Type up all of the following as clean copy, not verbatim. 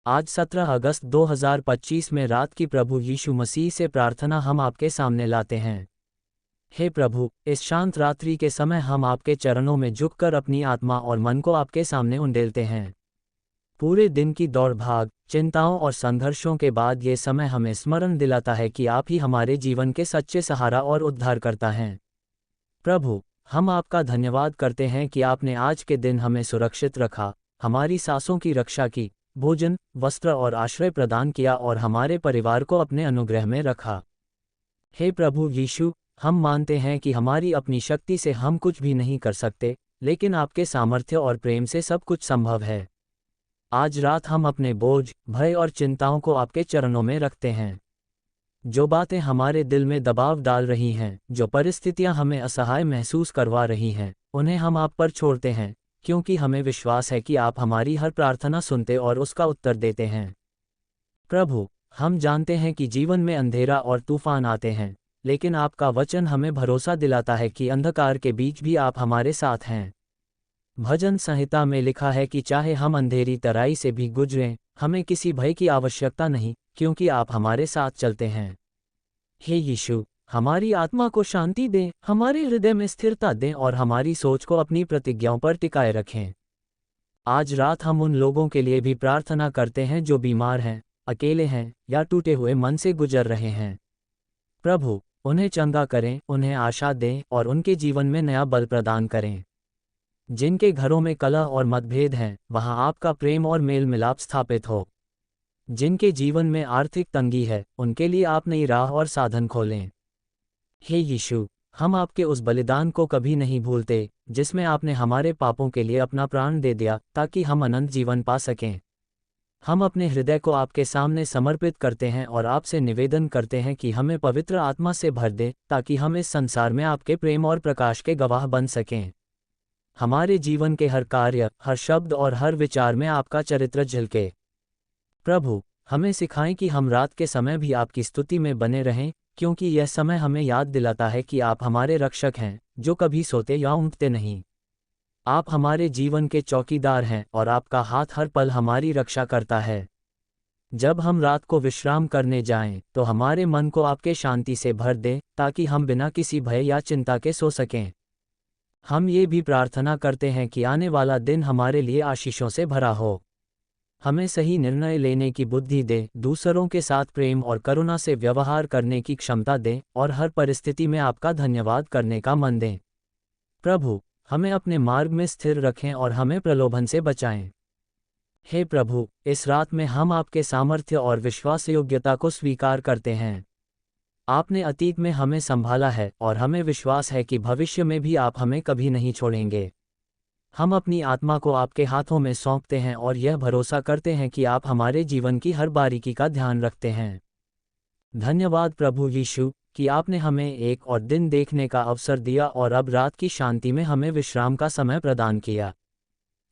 आज 17 अगस्त 2025 में रात की प्रभु यीशु मसीह से प्रार्थना हम आपके सामने लाते हैं। हे प्रभु, इस शांत रात्रि के समय हम आपके चरणों में झुककर अपनी आत्मा और मन को आपके सामने उंडेलते हैं। पूरे दिन की दौड़ भाग, चिंताओं और संघर्षों के बाद ये समय हमें स्मरण दिलाता है कि आप ही हमारे जीवन के सच्चे सहारा और उद्धारकर्ता हैं। प्रभु, हम आपका धन्यवाद करते हैं कि आपने आज के दिन हमें सुरक्षित रखा, हमारी सांसों की रक्षा की, भोजन, वस्त्र और आश्रय प्रदान किया और हमारे परिवार को अपने अनुग्रह में रखा। हे प्रभु यीशु, हम मानते हैं कि हमारी अपनी शक्ति से हम कुछ भी नहीं कर सकते, लेकिन आपके सामर्थ्य और प्रेम से सब कुछ संभव है। आज रात हम अपने बोझ, भय और चिंताओं को आपके चरणों में रखते हैं। जो बातें हमारे दिल में दबाव डाल रही हैं, जो परिस्थितियां हमें असहाय महसूस करवा रही हैं, उन्हें हम आप पर छोड़ते हैं, क्योंकि हमें विश्वास है कि आप हमारी हर प्रार्थना सुनते और उसका उत्तर देते हैं। प्रभु, हम जानते हैं कि जीवन में अंधेरा और तूफान आते हैं, लेकिन आपका वचन हमें भरोसा दिलाता है कि अंधकार के बीच भी आप हमारे साथ हैं। भजन संहिता में लिखा है कि चाहे हम अंधेरी तराई से भी गुजरें, हमें किसी भय की आवश्यकता नहीं, क्योंकि आप हमारे साथ चलते हैं। हे यीशु, हमारी आत्मा को शांति दें, हमारे हृदय में स्थिरता दें और हमारी सोच को अपनी प्रतिज्ञाओं पर टिकाए रखें। आज रात हम उन लोगों के लिए भी प्रार्थना करते हैं जो बीमार हैं, अकेले हैं या टूटे हुए मन से गुजर रहे हैं। प्रभु, उन्हें चंगा करें, उन्हें आशा दें और उनके जीवन में नया बल प्रदान करें। जिनके घरों में कलह और मतभेद हैं, वहां आपका प्रेम और मेल मिलाप स्थापित हो। जिनके जीवन में आर्थिक तंगी है, उनके लिए आप नई राह और साधन खोलें। हे यीशु, हम आपके उस बलिदान को कभी नहीं भूलते, जिसमें आपने हमारे पापों के लिए अपना प्राण दे दिया ताकि हम अनंत जीवन पा सकें। हम अपने हृदय को आपके सामने समर्पित करते हैं और आपसे निवेदन करते हैं कि हमें पवित्र आत्मा से भर दें, ताकि हम इस संसार में आपके प्रेम और प्रकाश के गवाह बन सकें। हमारे जीवन के हर कार्य, हर शब्द और हर विचार में आपका चरित्र झलके। प्रभु, हमें सिखाएं कि हम रात के समय भी आपकी स्तुति में बने रहें, क्योंकि यह समय हमें याद दिलाता है कि आप हमारे रक्षक हैं, जो कभी सोते या ऊँघते नहीं। आप हमारे जीवन के चौकीदार हैं और आपका हाथ हर पल हमारी रक्षा करता है। जब हम रात को विश्राम करने जाएं, तो हमारे मन को आपके शांति से भर दें, ताकि हम बिना किसी भय या चिंता के सो सकें। हम ये भी प्रार्थना करते हैं कि आने वाला दिन हमारे लिए आशीषों से भरा हो। हमें सही निर्णय लेने की बुद्धि दे, दूसरों के साथ प्रेम और करुणा से व्यवहार करने की क्षमता दें और हर परिस्थिति में आपका धन्यवाद करने का मन दें। प्रभु, हमें अपने मार्ग में स्थिर रखें और हमें प्रलोभन से बचाएं। हे प्रभु, इस रात में हम आपके सामर्थ्य और विश्वासयोग्यता को स्वीकार करते हैं। आपने अतीत में हमें संभाला है और हमें विश्वास है कि भविष्य में भी आप हमें कभी नहीं छोड़ेंगे। हम अपनी आत्मा को आपके हाथों में सौंपते हैं और यह भरोसा करते हैं कि आप हमारे जीवन की हर बारीकी का ध्यान रखते हैं। धन्यवाद प्रभु यीशु, कि आपने हमें एक और दिन देखने का अवसर दिया और अब रात की शांति में हमें विश्राम का समय प्रदान किया।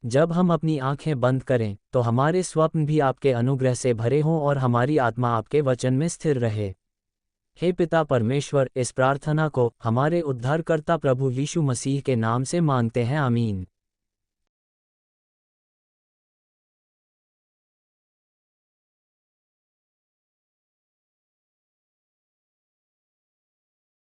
जब हम अपनी आंखें बंद करें, तो हमारे स्वप्न भी आपके अनुग्रह से भरे हों और हमारी आत्मा आपके वचन में स्थिर रहे। हे पिता परमेश्वर, इस प्रार्थना को हमारे उद्धारकर्ता प्रभु यीशु मसीह के नाम से मांगते हैं, आमीन।